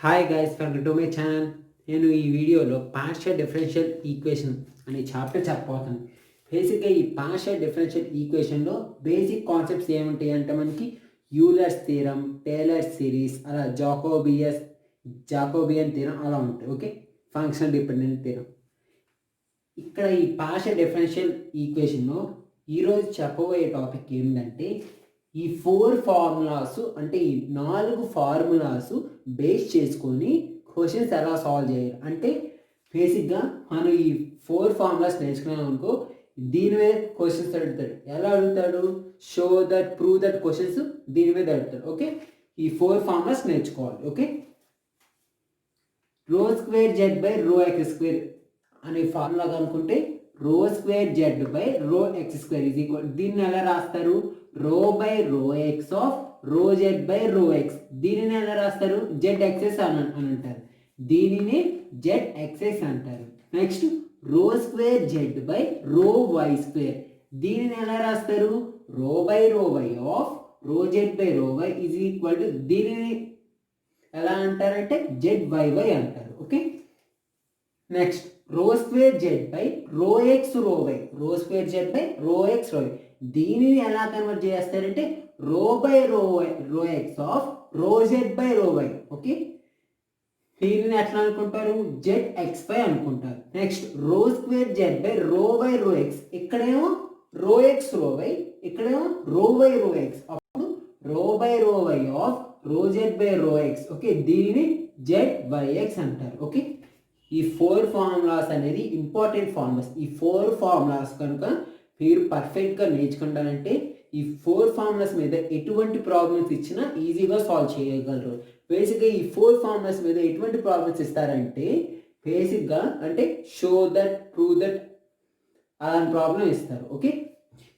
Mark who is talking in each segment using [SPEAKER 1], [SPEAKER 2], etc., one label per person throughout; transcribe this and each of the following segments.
[SPEAKER 1] Hi guys, welcome to my channel. నేను ఈ వీడియోలో పార్షియల్ డిఫరెన్షియల్ ఈక్వేషన్ అనే చాప్టర్ చెప్పబోతున్నాను. బేసిక్గా ఈ పార్షియల్ డిఫరెన్షియల్ ఈక్వేషన్లో బేసిక్ కాన్సెప్ట్స్ ఏముంటాయి అంటే మనకి యూలర్స్ థీరం, టేలర్ సిరీస్, అలా జాకోబియన్ థీరం అలా ఉంటాయి. Okay, functional dependent theorem. ఇక్కడ ఈ పార్షియల్ డిఫరెన్షియల్ ఈక్వేషన్లో ఈరోజు చెప్పబోయే టాపిక్ ఏంటంటే ఈ 4 ఫార్ములాస్ అంటే ఈ 4 ఫార్ములాస్ బేస్ చేసుకొని క్వశ్చన్స్ ఎలా సాల్వ్ చేయాలి అంటే బేసిక్గా మనం ఈ 4 ఫార్ములాస్ నేర్చుకున్నాం అనుకో, దీని మీద క్వశ్చన్స్ అడుగుతాడు. ఎలా అడుగుతాడు? Show that, prove that questions దీని మీద అడుగుతాడు. ఓకే, ఈ 4 ఫార్ములాస్ నేర్చుకోవాలి. Okay, rho square Z by rho x square అనే ఫార్ములా కనుక్కుంటే rho square Z by rho x square is equal, దీన్ని ఎలా రాస్తారు? Rho by rho x of rho Z by rho x. దీనిని ఎలా రాస్తారు? జెడ్ ఎక్సెస్ అని అంటారు. దీనిని జెడ్ ఎక్సెస్ అంటారు. Next rho square Z by rho y square. దీనిని ఎలా రాస్తారు? Rho by rho y of rho Z by rho y is equal to, దీనిని ఎలా అంటారంటే జెడ్ వై వై అంటారు. Okay, next rho square Z by rho x rho y. Rho square Z by rho x rho y. దీనిని ఎలా convert చేస్తారంటే rho by rho x of rho Z by rho y. Okay, దీనిని ఎట్లా అనుకుంటారు? Zed x by అనుకుంటారు. Next rho square Z by rho by rho x. ఇక్కడేమో rho x rho why, ఇక్కడేమో రో బై రో ఎక్స్. అప్పుడు rho by rho y of rho Z by rho x. Okay, దీనిని zed y x అంటారు. Okay, ఈ 4 formulas అనేది important formulas. ఈ 4 formulas కనుక మీరు పర్ఫెక్ట్గా నేర్చుకుంటారంటే ఈ 4 ఫార్ములాస్ మీద ఎటువంటి ప్రాబ్లమ్స్ ఇచ్చినా ఈజీగా సాల్వ్ చేయగలరు. బేసిక్గా ఈ 4 ఫార్ములాస్ మీద ఎటువంటి ప్రాబ్లమ్స్ ఇస్తారంటే బేసిక్గా అంటే షో దట్, ప్రూవ్ దట్ అలాంటి ప్రాబ్లం ఇస్తారు. ఓకే,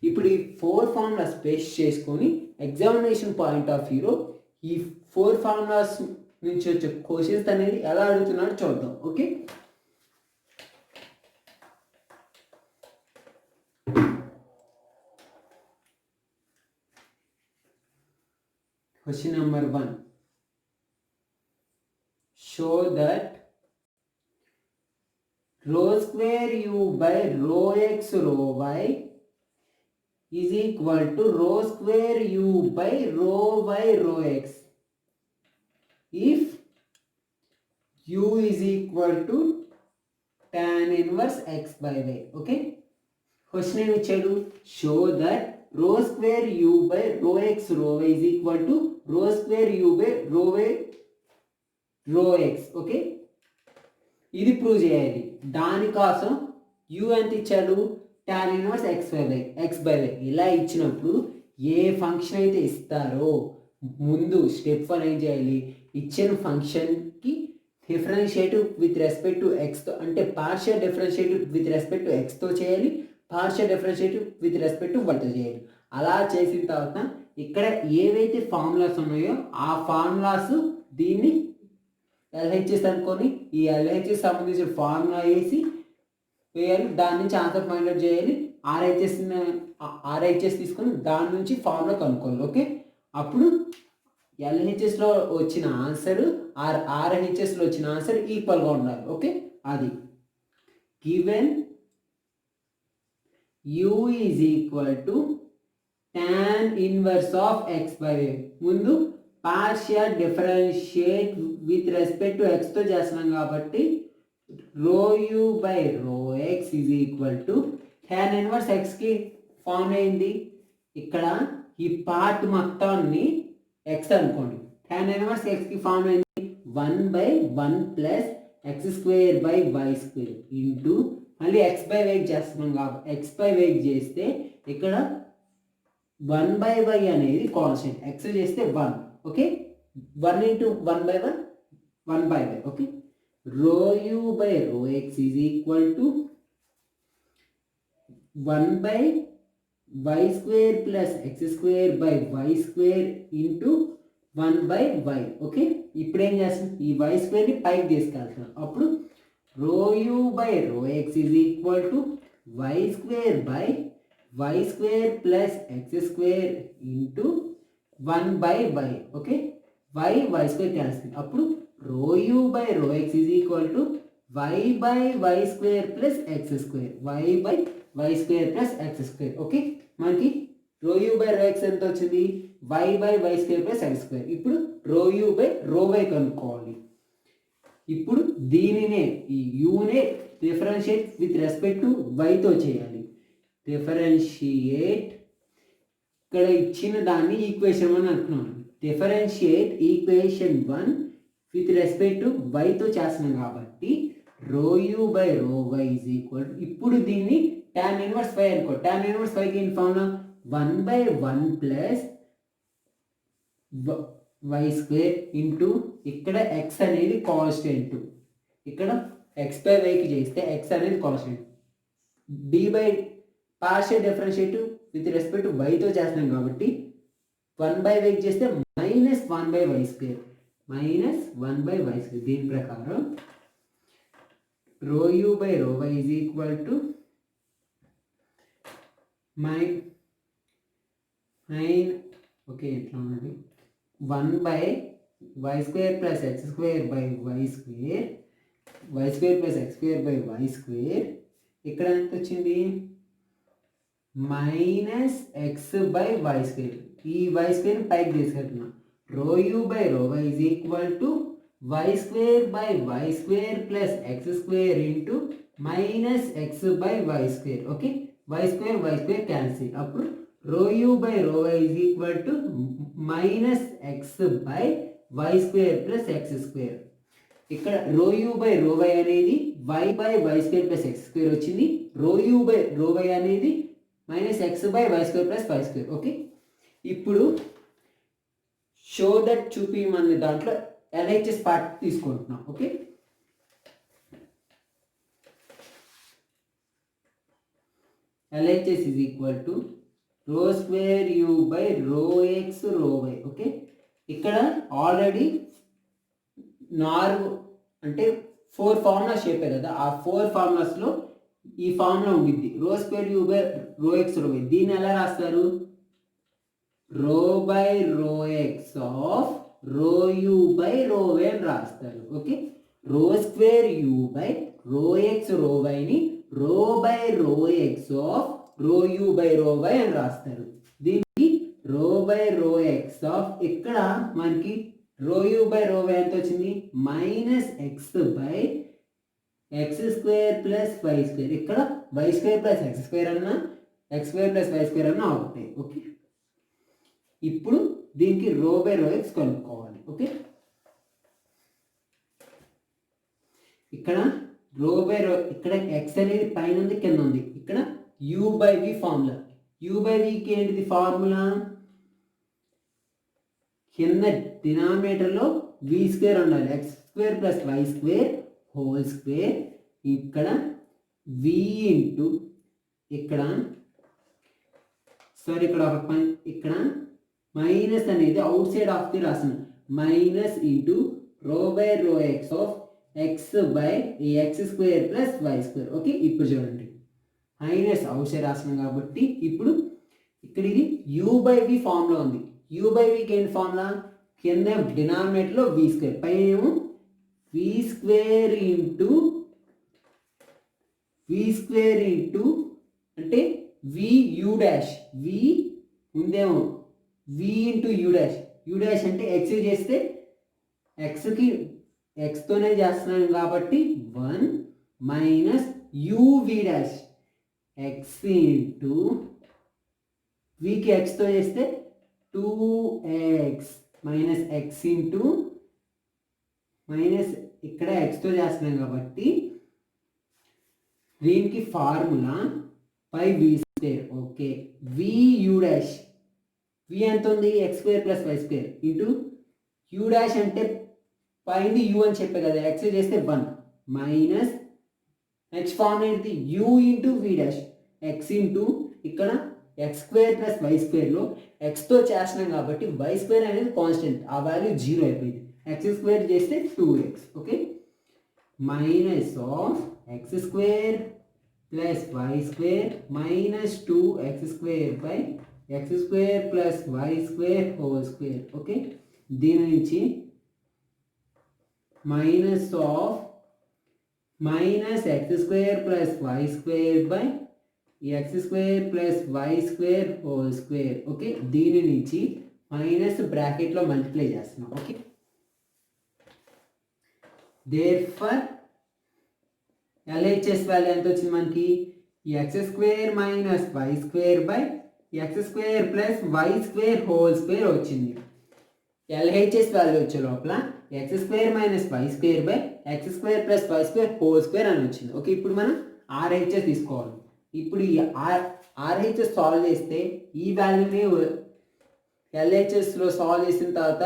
[SPEAKER 1] ఇప్పుడు ఈ 4 ఫార్ములాస్ బేస్ చేసుకొని ఎగ్జామినేషన్ పాయింట్ ఆఫ్ వ్యూలో ఈ 4 ఫార్ములాస్ నుంచి వచ్చే క్వశ్చన్స్ అనేది ఎలా అడుగుతున్నాడో చూద్దాం. Okay, question number 1, show that rho square u by rho x rho y is equal to rho square u by rho y rho x if u is equal to tan inverse x by y. Okay, question ఏమి ఇచ్చాడు? Show that rho square u by rho x rho y is equal to rho square u by rho y rho x. Okay, ఇది prove చేయాలి. దానికోసం u ఎంత ఇచ్చాడు? Tan inverse x by y. ఇలా ఇచ్చినప్పుడు ఏ function అయితే ఇస్తారో ముందు స్టెప్ 1 ఏం చేయాలి? ఇచ్చిన ఫంక్షన్కి డిఫరెన్షియేటివ్ విత్ రెస్పెక్ట్ టు ఎక్స్తో, అంటే partial differentiative with respect to ఎక్స్తో చేయాలి, partial differentiative with respect to వైతో చేయాలి. అలా చేసిన తర్వాత ఇక్కడ ఏవైతే ఫార్ములాస్ ఉన్నాయో ఆ ఫార్ములాస్ దీన్ని ఎల్హెచ్ఎస్ అనుకొని ఈ ఎల్హెచ్ఎస్ సంబంధించిన ఫార్ములా వేసి వేయాలి. దాని నుంచి ఆన్సర్ ఫైండ్ అవుట్ చేయాలి. ఆర్హెచ్ఎస్ తీసుకొని దాని నుంచి ఫార్ములా కనుక్కోవాలి. ఓకే, అప్పుడు ఎల్హెచ్ఎస్లో వచ్చిన ఆన్సర్ ఆర్హెచ్ఎస్లో వచ్చిన ఆన్సర్ ఈక్వల్గా ఉండాలి. ఓకే, అది given u is equal to tan inverse of x by y. ముందు partial differentiate with respect to ఎక్స్తో చేస్తున్నాం కాబట్టి rho u by rho x is equal to tan inverse ఎక్స్కి ఫార్మ్ అయింది. ఇక్కడ ఈ పార్ట్ మొత్తాన్ని ఎక్స్ అనుకోండి. tan ఇన్వర్స్ ఎక్స్కి ఫార్మ్ అయింది 1/1 plus x square by y square into మళ్ళీ ఎక్స్ బై వై చేస్తున్నాం కాబట్టి ఎక్స్ బై వై చేస్తే ఇక్కడ 1/y అనేది కాన్స్టెంట్, ఎక్స్ చేస్తే 1. Okay, 1 into 1/1 1/y. Okay, rho u by rho x is equal to 1/y square plus x square by y square into 1/y. Okay, ఇప్పుడు ఏం చేస్తాం? ఈ వై స్క్వేర్ని పైకి తీసుకెళ్తున్నాం. అప్పుడు rho u by rho x is equal to y square by y square plus x square into 1/y. Okay, y square cancel. అప్పుడు rho u by rho x is equal to y by y square plus x square, y by y square plus x square. Okay, మనకి rho u by rho x ఎంత వచ్చింది? Y by y square plus x square. ఇప్పుడు rho u by rho why కనుక్కోవాలి. ఇప్పుడు దీనినే ఈ యూనే differentiate with respect to వైతో చేయాలి. డిఫరెన్షియేట్, ఇక్కడ ఇచ్చిన దాన్ని ఈక్వేషన్ 1 అంటున్నాను. Differentiate equation 1 with respect to వైతో చేస్తున్నాం కాబట్టి rho u by rho y is equal, ఇప్పుడు దీన్ని tan ఇన్వర్స్ ఫై అనుకో. tan ఇన్వర్స్ ఫైకి ఏం formula? 1/1 plus y square into ఇక్కడ ఎక్స్ అనేది కాన్స్టెంట్, ఇక్కడ ఎక్స్ బై వైకి చేస్తే ఎక్స్ అనేది constant, d by partial differentiative with respect to వైతో చేస్తున్నాం కాబట్టి 1/వైకి చేస్తే -1/వై స్క్వేర్, -1/వై స్క్వేర్. దీని ప్రకారం rho u by rho y is equal to okay ఎట్లా ఉన్నది 1/వై square plus x square by y square, y square plus x square by y square. ఇక్కడ ఎంత వచ్చింది? -x/వై స్క్వేర్. ఈ వై స్క్వేర్ పైకి తీసుకెళ్తున్నా. Rho u by rho y is equal to y square by y square plus x square into -x/వై square. Okay, y square cancel. అప్పుడు rho u by rho y is equal to -x/వై square plus x square. ఇక్కడ rho u by rho y అనేది y by y square plus x square వచ్చింది. Rho u by rho y అనేది -x/వై square plus y square. Okay, ఇప్పుడు show that చూపిమని దాంట్లో LHS part తీసుకుంటున్నాం. Okay, LHS is equal to rho square u by rho x rho y. Okay, ఇక్కడ already అంటే 4 formulas చెప్పారు కదా, ఆ 4 ఫార్ములాస్లో ఈ ఫార్ములా ఉండిద్ది. Rho square u by rho x rho y. దీన్ని ఎలా రాస్తారు? Rho by rho x of rho u by rho y అని రాస్తారు. Okay, rho square u by rho x rho వైని rho by rho x of rho u by rho y అని రాస్తారు. దీనికి రో బై రో ఎక్స్ ఆఫ్, ఇక్కడ మనకి rho u by rho why ఎంత వచ్చింది? -x/x square plus y square. ఇక్కడ y square plus x square అన్నా x square plus y square అన్నా అవుతాయి. ఓకే, ఇప్పుడు దీనికి రో బై రో ఎక్స్ కనుక్కోవాలి. ఓకే, ఇక్కడ రో బై రో, ఇక్కడ ఎక్స్ అనేది పైన ఉంది కింద ఉంది. ఇక్కడ u by v formula. U by వికి ఏంటిది ఫార్ములా? కింద డినామినేటర్లో వి స్క్వేర్ ఉండాలి. X square plus y square whole square. ఇక్కడ వి ఇంటూ ఇక్కడ ఇక్కడ ఒక ఇక్కడ మైనస్ అనేది అవుట్ సైడ్ ఆఫ్ ది రాసిన minus into rho by rho x of x by x square plus y square. Okay, ఇప్పుడు చూడండి మైనస్ అవుట్ సైడ్ రాసినాం కాబట్టి ఇప్పుడు ఇక్కడ ఇది యూ బై వి ఫార్ములా ఉంది. యూ బై వికి ఏంటి ఫార్ములా? కింద డినామినేటర్లో వి స్క్వేర్, పైన ఏమో వి స్క్వేర్ ఇంటూ అంటే వి యూ డాష్, వి ఉందేమో v into u dash. U dash అంటే ఎక్స్ చేస్తే ఎక్స్కి ఎక్స్తోనే చేస్తున్నాను కాబట్టి 1 minus u v dash x into వికి ఎక్స్తో చేస్తే 2x minus X into minus ఇక్కడ ఎక్స్తో చేస్తున్నాం కాబట్టి దీనికి ఫార్ములా పై v square. Okay, v u dash, v ఎంత ఉంది? X square plus y square into u dash అంటే పైంది యూ అని చెప్పే కదా, ఎక్స్ చేస్తే 1 మైనస్ నెక్స్ట్ ఫార్మ్ ఏంటి? U into v dash x into ఇక్కడ ఎక్స్ స్క్వేర్ ప్లస్ వై స్క్వేర్లో ఎక్స్తో చేస్తున్నాం కాబట్టి వై స్క్వేర్ అనేది కాన్స్టెంట్, ఆ వాల్యూ 0 అయిపోయింది. ఎక్స్ స్క్వేర్ చేస్తే 2x. Okay, minus of x square plus y square minus 2x square by x square plus y square whole square. Okay, దీని నుంచి minus of minus x square plus y square by x square plus y square whole square. Okay, దీని నుంచి minus బ్రాకెట్లో multiply చేస్తున్నాం. Okay, therefore LHS value ఎంత వచ్చింది మనకి? X square minus y square by x square plus y square whole square వచ్చింది. LHS value వచ్చే లోపల x square minus y square by x square plus y square whole square అని వచ్చింది. Okay, ఇప్పుడు మనం ఆర్హెచ్ఎస్ తీసుకోవాలి. ఇప్పుడు ఈ ఆర్హెచ్ఎస్ సాల్వ్ చేస్తే ఈ వాల్యూని ఎల్హెచ్ఎస్లో సాల్వ్ చేసిన తర్వాత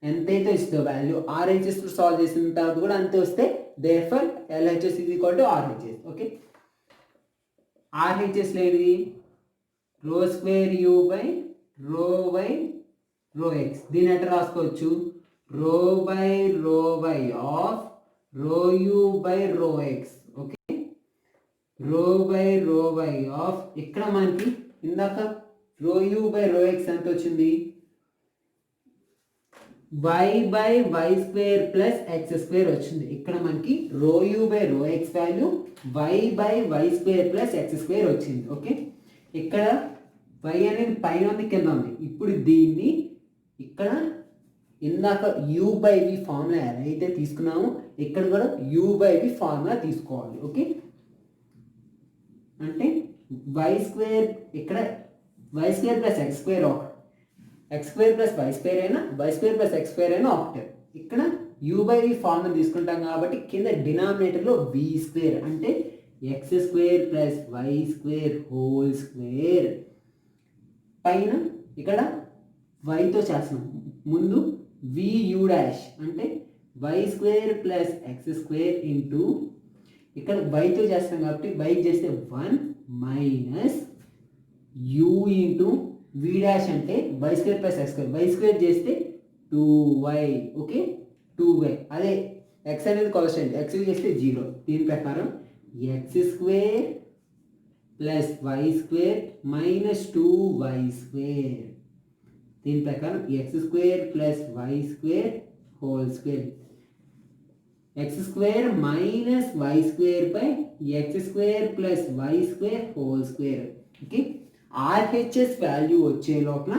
[SPEAKER 1] ఎంతైతే ఇస్తుందో వాల్యూ ఆర్హెచ్ఎస్లో సాల్వ్ చేసిన తర్వాత కూడా అంతే వస్తే therefore LHS is equal to RHS. Okay, RHS లేనిది rho square u by rho x. దీని ఎట్లా రాసుకోవచ్చు? Rho by of rho u by rho x. Okay, rho by of ఇక్కడ మనకి ఇందాక రో యూ బై రో ఎక్స్ ఎంత వచ్చింది? Y by y square plus x square వచ్చింది. ఇక్కడ మనకి rho u by rho x value y by y square plus x square వచ్చింది. ఓకే, ఇక్కడ వై అనేది పైన ఉంది, కింద ఉంది. ఇప్పుడు దీన్ని ఇక్కడ ఇందాక యూ బై వి ఫార్ములా ఎలా అయితే తీసుకున్నామో ఇక్కడ కూడా యూ బై వి ఫార్ములా తీసుకోవాలి. ఓకే, అంటే వై స్క్వేర్ ఇక్కడ y square plus x square x square plus y square అయినా y square plus x square అయినా ఒకటే. ఇక్కడ యూ బై వి ఫార్ములా తీసుకుంటాం కాబట్టి కింద డినామినేటర్లో వి స్క్వేర్ అంటే x square plus y square whole square పైన ఇక్కడ వైతో చేస్తున్నాం. ముందు వి యూ డాష్ అంటే y square plus x square into ఇక్కడ వైతో చేస్తాం కాబట్టి వై చేస్తే 1 minus u into v dash అంటే y square plus x square. Y square చేస్తే 2y. Okay, 2y. అదే ఎక్స్ అనేది కాన్స్టెంట్, ఎక్స్ చేస్తే 0. దీని ప్రకారం x square plus y square minus 2y square. దీని ప్రకారం x square plus y square whole square. X square minus y square by x square plus y square whole square. Okay, RHS value వచ్చే లోపల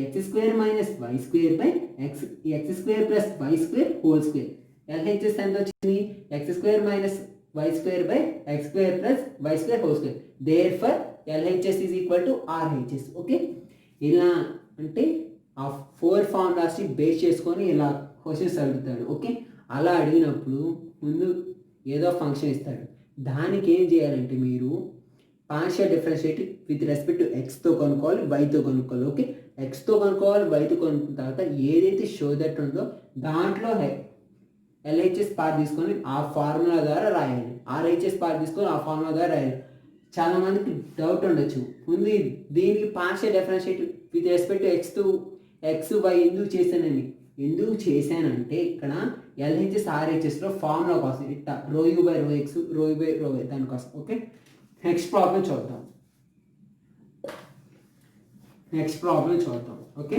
[SPEAKER 1] x square minus y square by x square plus y square whole square. LHS ఎంత వచ్చింది? X square minus y square by x square plus y square whole square. Therefore LHS is equal to RHS. Okay, ఇలా అంటే ఆ 4 ఫార్ములాస్ని base చేసుకొని ఇలా questions అడుగుతాడు. Okay, అలా అడిగినప్పుడు ముందు ఏదో ఫంక్షన్ ఇస్తాడు. దానికి ఏం చేయాలంటే మీరు partial differentiate with respect to ఎక్స్తో కనుక్కోవాలి, వైతో కనుక్కోవాలి. ఓకే, ఎక్స్తో కనుక్కోవాలి, వైతో కనుక్కున్న తర్వాత ఏదైతే షో దట్ ఉందో దాంట్లో ఎల్హెచ్ఎస్ పార్ట్ తీసుకొని ఆ ఫార్ములా ద్వారా రాయాలి, ఆర్హెచ్ఎస్ పార్ట్ తీసుకొని ఆ ఫార్ములా ద్వారా రాయాలి. చాలామందికి డౌట్ ఉండొచ్చు, ముందు దీనికి partial differentiate with respect to x y ఎందుకు చేశానంటే ఇక్కడ ఎల్హెచ్ఎస్ ఆర్హెచ్ఎస్లో ఫార్ములా కోసం ఇట్లా rho u by rho x rho u by rho y దానికోసం. ఓకే, నెక్స్ట్ ప్రాబ్లం చూద్దాం. Okay,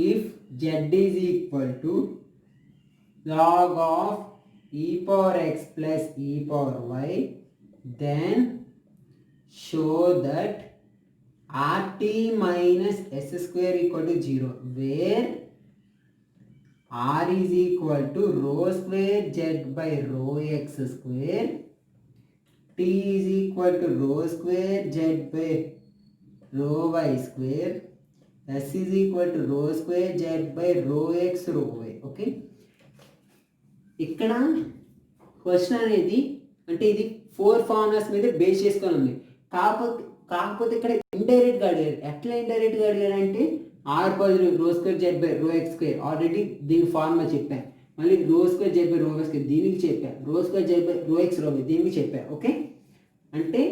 [SPEAKER 1] if z is equal to log of e power x plus e power y, then show that rt minus s square equal to 0, where r is equal to rho square z by rho x square, t is equal to rho square z by rho y square, s is equal to rho square z by rho x rho y. Okay, ఇక్కడ question అనేది అంటే ఇది 4 formulas మీద base చేసుకొని ఉంది. కాకపోతే ఇక్కడ ఇండైరెక్ట్గా అడిగారు. ఎట్లా ఇండైరెక్ట్గా అడిగారు అంటే ఆర్ బదులు రో square Z by rho x square already దీని ఫార్ములా చెప్పాను. మళ్ళీ రో square Z by rho x square దీనికి చెప్పాను, రో square Z by rho x rho why దీనికి చెప్పాను. ఓకే, అంటే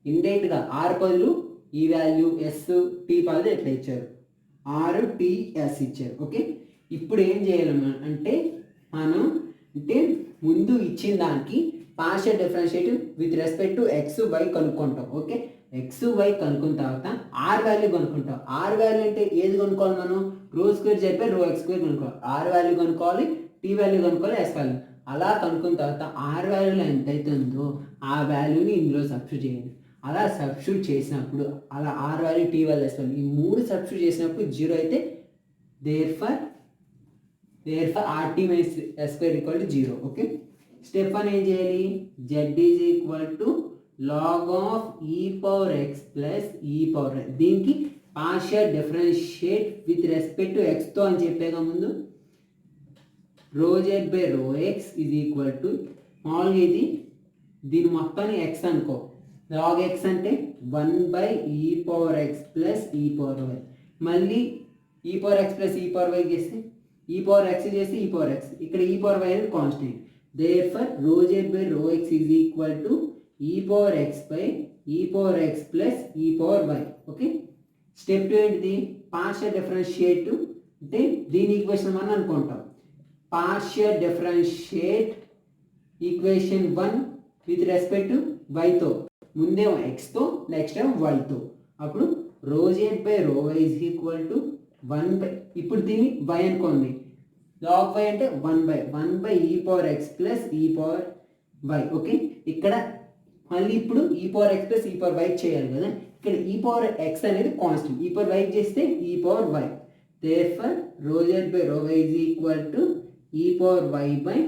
[SPEAKER 1] ఇండైరెక్ట్గా ఆర్ బదులు ఈ వాల్యూ ఎస్ టీ బదులు ఎట్లా ఇచ్చారు, ఆర్ టీ ఎస్ ఇచ్చారు. ఓకే, ఇప్పుడు ఏం చేయాలి అంటే మనం అంటే ముందు ఇచ్చిన దానికి partial differentiate with respect to x y కనుక్కుంటాం. ఓకే, ఎక్స్ వై కనుక్కున్న తర్వాత ఆర్ వాల్యూ కనుక్కుంటాం. ఆర్ వాల్యూ అంటే ఏది కనుక్కోవాలి మనం? Rho square Z by rho x square కనుక్కోవాలి. ఆర్ వాల్యూ కనుక్కోవాలి, టీ వాల్యూ కనుక్కోవాలి, ఎస్ వాల్యూ. అలా కనుక్కున్న తర్వాత ఆర్ వాల్యూలో ఎంత అయితే ఉందో ఆ వాల్యూని ఇందులో సబ్స్టిట్యూట్ చేయాలి. అలా సబ్స్టిట్యూట్ చేసినప్పుడు అలా r value, t value, s value ఈ 3 సబ్స్టిట్యూట్ చేసినప్పుడు 0 అయితే therefore RT minus S square equal to 0. Okay, step 1 ఏం చేయాలి? Z is equal to log of e power x plus e power y. దీనికి partial differentiate with respect to ఎక్స్తో అని చెప్పేగా ముందు. Rho Z by rho x is equal to మామూలుగా ఇది దీని మొత్తాన్ని ఎక్స్ అనుకో. లాగ్ ఎక్స్ అంటే 1 by e power x plus e power why. మళ్ళీ ఈ power x plus e power y చేస్తే ఈ పవర్ ఎక్స్ చేస్తే ఈ పవర్ ఎక్స్, ఇక్కడ ఈ పవర్ వై అనేది constant. Therefore rho Z by rho x is equal to e power x by e power x plus e power y. Okay, step 2 ఏంటిది? Partial differentiate అంటే దీని equation 1 అనుకుంటాం. Partial differentiate equation 1 with respect to వైతో, ముందేమో ఎక్స్తో next ఏమో వైతో. అప్పుడు rho Z by rho y is equal to 1 by, ఇప్పుడు దీన్ని వై అనుకోండి. లాగ్ వై అంటే 1 by e power x plus e power y. Okay, ఇక్కడ మళ్ళీ ఇప్పుడు e power x plus e power y చేయాలి కదా. ఇక్కడ ఈ పవర్ ఎక్స్ అనేది కాన్స్టెంట్, ఈ పవర్ వై చేస్తే e power y. Therefore rho Z by rho y is equal to e power y by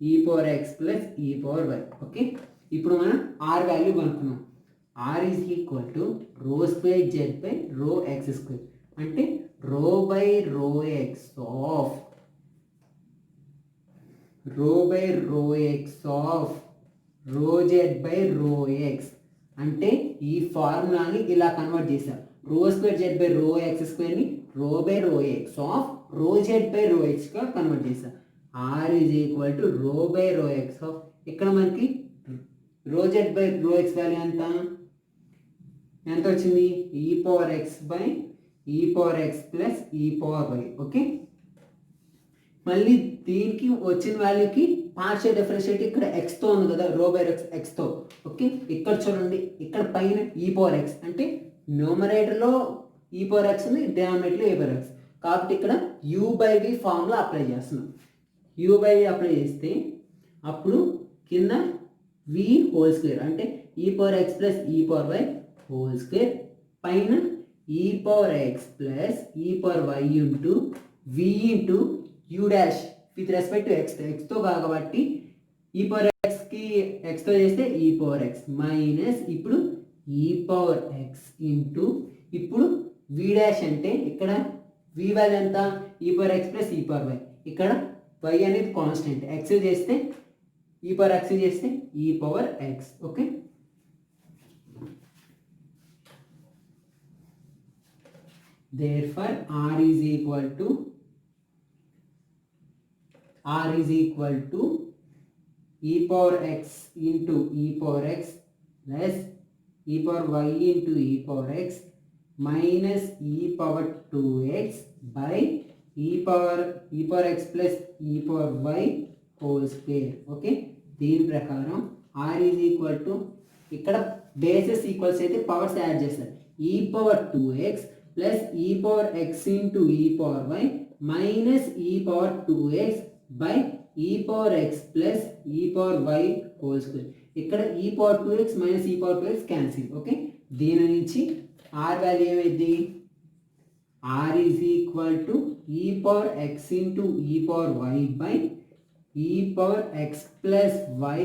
[SPEAKER 1] e power x plus e power y. Okay, ఇప్పుడు మనం R value కనుక్కున్నాం. R is equal to rho square Z by rho x square అంటే rho by rho x of rho Z by rho x. అంటే ఈ ఫార్ములాని ఇలా convert చేశారు. Rho square Z by rho x స్క్వేర్ని rho by rho x of rho Z by rho ఎక్స్గా convert చేశారు. R is equal to rho by rho x of, ఇక్కడ మనకి rho Z by rho x value ఎంత వచ్చింది? E power x by e power x plus e power y. Okay, మళ్ళీ దీనికి వచ్చిన వాల్యూకి partial differentiate ఇక్కడ ఎక్స్తో ఉంది కదా, రో బై ఎక్స్తో. ఓకే, ఇక్కడ చూడండి, ఇక్కడ పైన ఈ పవర్ ఎక్స్ అంటే న్యూమరేటర్లో ఈ పవర్ ఎక్స్ ఉంది, డినామినేటర్లో ఏ పవర్ ఎక్స్. కాబట్టి ఇక్కడ u by v formula apply చేస్తున్నాం. యూ బై వి అప్లై చేస్తే అప్పుడు కింద వి హోల్ స్క్వేర్ అంటే e power x plus e power y whole square పైన e power x plus e power y into v into u dash with respect to x. ఎక్స్తో కాబట్టి e power ఎక్స్కి ఎక్స్తో చేస్తే e power X minus ఇప్పుడు e power x into ఇప్పుడు వి dash అంటే ఇక్కడ వి value ఎంత? ఈ power x plus e power why. ఇక్కడ వై అనేది కాన్స్టెంట్, ఎక్స్ చేస్తే ఈ పవర్ ఎక్స్ చేస్తే e power x. Okay, therefore r is equal to e power x into e power x plus e power y into e power x minus e power 2x by e power x plus e power y whole square. Okay, దీని ప్రకారం r is equal to ఇక్కడ bases equals అయితే powers add చేస్తారు. e power 2x plus e power x into e power y minus e power 2x by e power x plus e power y whole square. ఇక్కడ e power 2x minus e power 2x cancel. Okay, దీని నుంచి r value ఏమైంది? r is equal to e power x into e power y by e power x plus y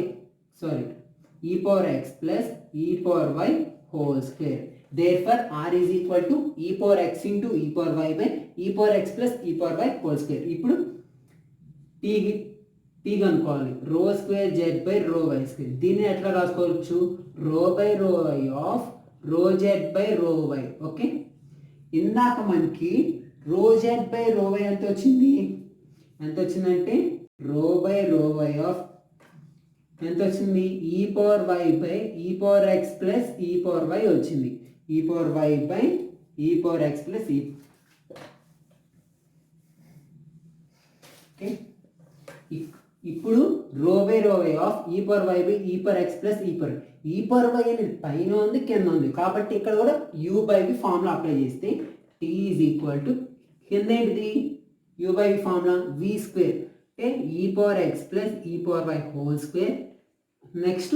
[SPEAKER 1] e power x plus e power y whole square. Therefore r is equal to e power x into e power y by e power x plus e power y whole square. ఇప్పుడు t కనుక్కోవాలి. Rho square Z by rho y square. దీన్ని ఎట్లా రాసుకోవచ్చు? Rho by rho y of rho Z by rho y. Okay, ఇందాక మనకి rho Z by rho why ఎంత వచ్చిందంటే రో బై రో వై ఆఫ్ ఎంత వచ్చింది? E power y by e power x plus e power y వచ్చింది. E power y by e power x plus e. Okay, ఇప్పుడు rho y of e power y by e power x plus e power y అనేది పైన ఉంది కింద ఉంది కాబట్టి ఇక్కడ కూడా u by v formula apply చేస్తే టీ ఈజ్ ఈక్వల్ టు కింద ఏంటిది u by v formula v square అంటే e power x plus e power y whole square next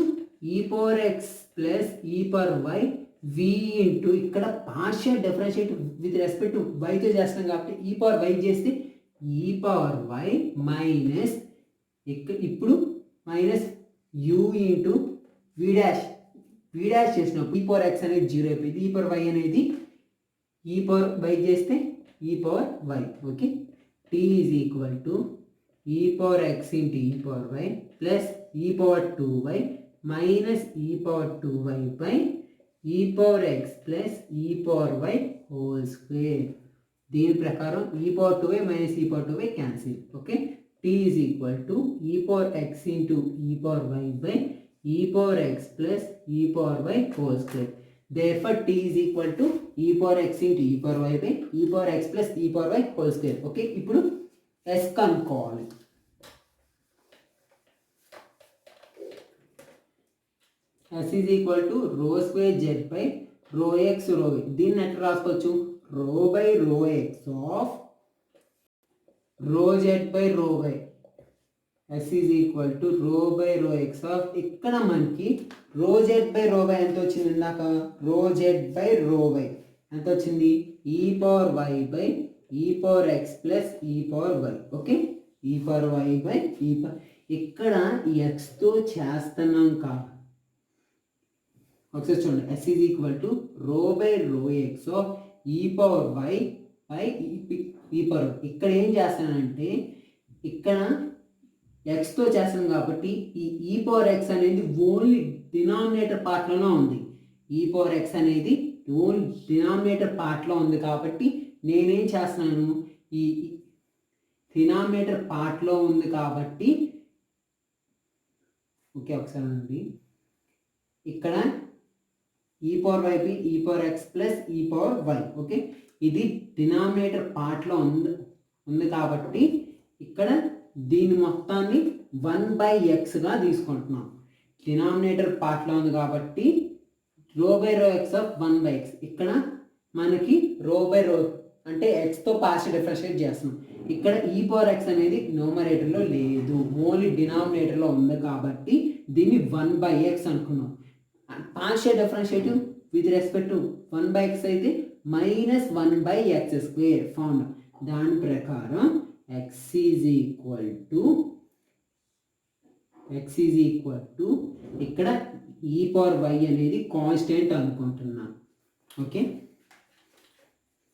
[SPEAKER 1] e power x plus e power y v into ఇక్కడ partial differentiate with respect to వైతో చేస్తాం కాబట్టి e power y చేస్తే e power y minus ఇప్పుడు minus u into v dash చేసినప్పుడు e power x అనేది 0 అయిపోయింది ఈ పవర్ వై అనేది ఈ పవర్ వై చేస్తే e power y okay t is equal to e power x into e power y plus e power 2y minus e power 2y by e power x plus e power y whole square. దీని ప్రకారం e power 2y minus e power 2y cancel okay t is equal to e power x into e power y by e power x plus e power y whole square. Therefore t is equal to e power x into e power y by e power x plus e power y whole square. Okay, ఇప్పుడు s కనుక్కోవాలి. s is equal to rho square z by rho x rho y. దీన్ని ఎట్లా రాసుకోవచ్చు rho by rho x of rho z by rho y. s is equal to rho by rho x of ఇక్కడ మనకి rho z by rho y ఎంత వచ్చింది ఇందాక rho z by rho y ఎంత వచ్చింది e power y by e power x plus e power y okay e power y by e power ఇక్కడ x తో చేస్తున్నాం కాబట్టి ఒకసారి చూడండి s is equal to rho by rho x of e power y by e power ఇక్కడ ఏం చేస్తానంటే ఇక్కడ x తో చేస్తాను కాబట్టి ఈ e పవర్ x అనేది ఓన్లీ డినామినేటర్ పార్ట్లోనే ఉంది e పవర్ x అనేది ఓన్లీ డినామినేటర్ పార్ట్లో ఉంది కాబట్టి నేనేం చేస్తున్నాను ఈ డినామినేటర్ పార్ట్లో ఉంది కాబట్టి ఓకే ఒకసారి ఉంది ఇక్కడ ఈ పవర్ వై బి ఈ power x plus e power y okay ఇది డినామినేటర్ పార్ట్లో ఉంది కాబట్టి ఇక్కడ దీని మొత్తాన్ని 1/xగా తీసుకుంటున్నాం డినామినేటర్ పార్ట్లో ఉంది కాబట్టి రో by rho x of 1/x ఇక్కడ మనకి రో బై రో అంటే ఎక్స్తో పార్షియల్ డిఫరెన్షియేట్ చేస్తున్నాం ఇక్కడ ఈ పవర్ ఎక్స్ అనేది న్యూమరేటర్లో లేదు ఓన్లీ డినామినేటర్లో ఉంది కాబట్టి దీన్ని 1/x అనుకున్నాం partial differentiative with respect to 1/x అయితే మైనస్ 1/x² ఫార్ములా దాని ప్రకారం x is equal to ఇక్కడ e పవర్ y అనేది కాన్స్టెంట్ అనుకుంటున్నాం ఓకే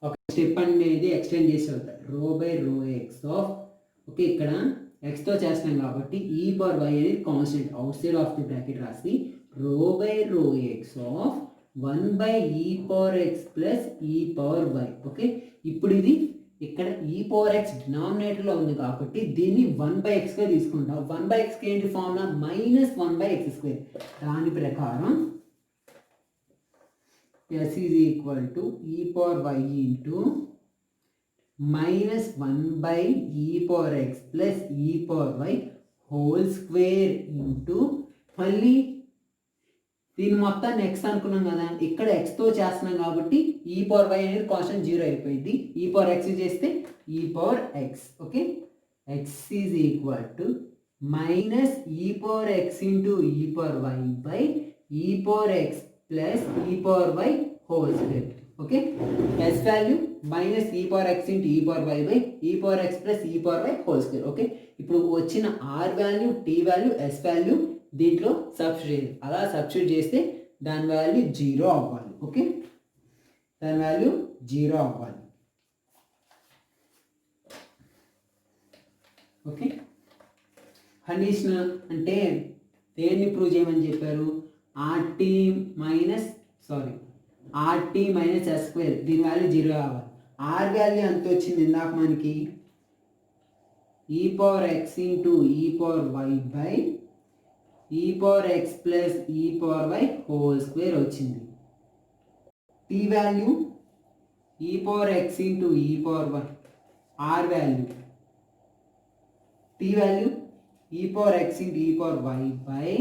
[SPEAKER 1] ఒక స్టెప్ అనేది ఎక్స్టెండ్ చేసి అవుతాయి రో by rho x of okay ఇక్కడ ఎక్స్తో చేస్తున్నాం కాబట్టి ఈ పవర్ వై అనేది constant outside of the bracket రాసి rho by rho x of 1/e power x plus e power y okay ఇప్పుడు ఇది ఇక్కడ ఈ పవర్ ఎక్స్ డినామినేటర్లో ఉంది కాబట్టి దీన్ని 1/xగా తీసుకుంటాం 1/xకి ఏంటి ఫార్ములా మైనస్ 1/x². దాని ప్రకారం s is equal to e power y into minus 1/e power x plus e power y whole square into మళ్ళీ దీని మొత్తాన్ని ఎక్స్ అనుకున్నాం కదా ఇక్కడ ఎక్స్తో చేస్తున్నాం కాబట్టి ఈ పవర్ వై అనేది కాన్స్టెంట్ 0 అయిపోయింది ఈ పవర్ ఎక్స్ చేస్తే e power x okay x is equal to minus e power x into e power y by e power x plus e power y whole square okay s value minus e power x into e power y by e power x plus e power y whole square okay ఇప్పుడు వచ్చిన r value t value s value దీంట్లో substitute అలా substitute చేస్తే దాని value 0 అవ్వాలి okay దాని value 0 అవ్వాలి okay conditional అంటే దేన్ని ప్రూవ్ చేయమని చెప్పారు ఆర్టీ మైనస్ s². దీని వాల్యూ 0 అవ్వాలి ఆర్ వాల్యూ ఎంత వచ్చింది ఇందాక మనకి e power x into e power y by e power x plus e power y whole square వచ్చింది t value e power x into e power y r value t value e power x into e power y by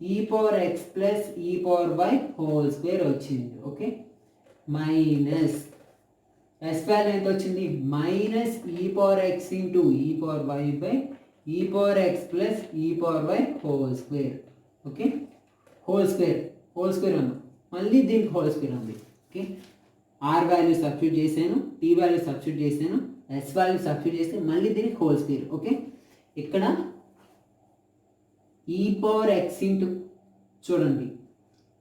[SPEAKER 1] e power x plus e power y whole square వచ్చింది. Okay, minus s value ఎంత వచ్చింది, minus e power x into e power y by e power x plus e power y whole square. Okay, whole square అన్నాం, మళ్ళీ దీనికి whole square ఉంది. Okay, r value substitute చేశాను, t value substitute చేశాను, s value substitute చేస్తే మళ్ళీ దీనికి whole square. Okay, ఇక్కడ ఈ పవర్ ఎక్స్ ఇంటూ చూడండి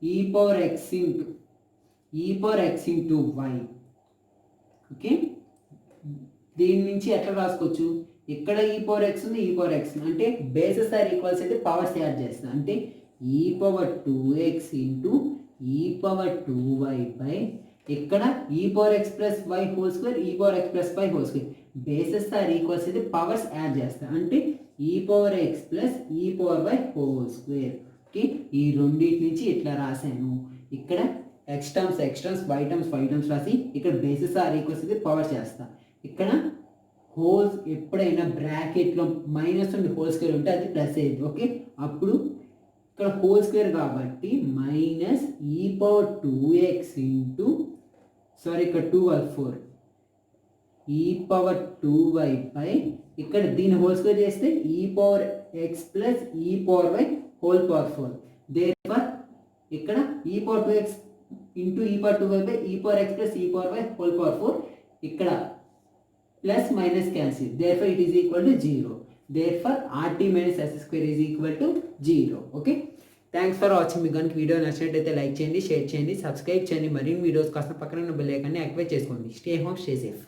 [SPEAKER 1] e power x into y. Okay, దీని నుంచి ఎట్లా రాసుకోవచ్చు, ఇక్కడ ఈ పవర్ ఎక్స్ ఉంది, ఈ పవర్ ఎక్స్ అంటే బేసెస్ ఆర్ ఈక్వల్స్ అయితే పవర్స్ యాడ్ చేస్తాం. అంటే e power 2x into e power 2y by ఇక్కడ e power x plus y whole square, e power x plus y whole square. Bases are equals అయితే powers add చేస్తాం. అంటే e power x plus e power y whole square. Okay, ఈ రెండింటి నుంచి ఇట్లా రాశాను. ఇక్కడ ఎక్స్ టర్మ్స్ వై టర్మ్స్ రాసి ఇక్కడ బేసిస్ ఆర్ ఈక్వల్స్ అయితే పవర్ చేస్తా. ఇక్కడ హోల్స్ ఎప్పుడైనా బ్రాకెట్లో మైనస్ ఉండి హోల్ స్క్వేర్ ఉంటే అది ప్లస్ అయ్యింది. ఓకే, అప్పుడు ఇక్కడ హోల్ స్క్వేర్ కాబట్టి minus e power 2x into ఇక్కడ 2 ఈ పవర్ 2y బై ఇక్కడ దీన్ని హోల్ స్క్వేర్ చేస్తే e power x plus e power y whole power 4. Therefore ఇక్కడ e power 2x into e power 2y by e power x plus e power y whole power 4. ఇక్కడ plus minus cancel, therefore it is equal to 0. Therefore RT minus S square is equal to 0. ఓకే, thanks for watching. మీకు కనుక video నచ్చినట్టయితే like చేయండి, share చేయండి, subscribe చేయండి. మరిన్ని videos కోసం పక్కన ఉన్న బెల్ ఐకాన్ని యాక్టివేట్ చేసుకోండి. Stay home, stay safe.